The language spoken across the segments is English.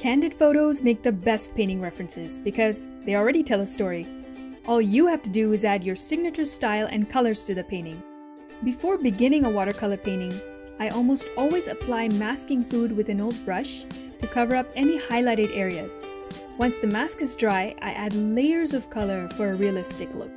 Candid photos make the best painting references because they already tell a story. All you have to do is add your signature style and colors to the painting. Before beginning a watercolor painting, I almost always apply masking fluid with an old brush to cover up any highlighted areas. Once the mask is dry, I add layers of color for a realistic look.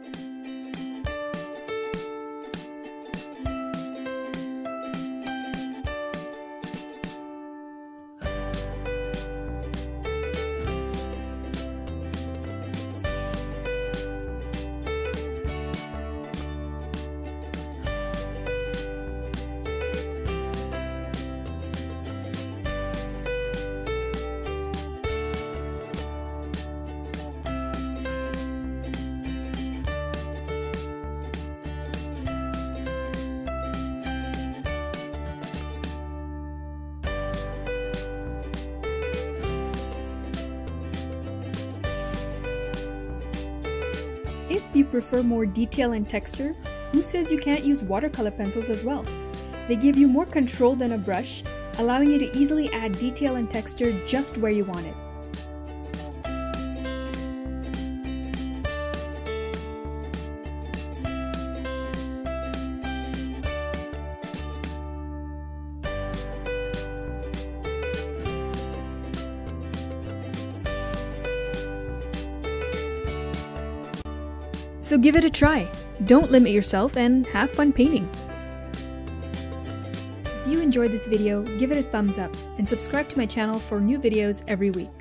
If you prefer more detail and texture, who says you can't use watercolor pencils as well? They give you more control than a brush, allowing you to easily add detail and texture just where you want it. So give it a try. Don't limit yourself and have fun painting. If you enjoyed this video, give it a thumbs up and subscribe to my channel for new videos every week.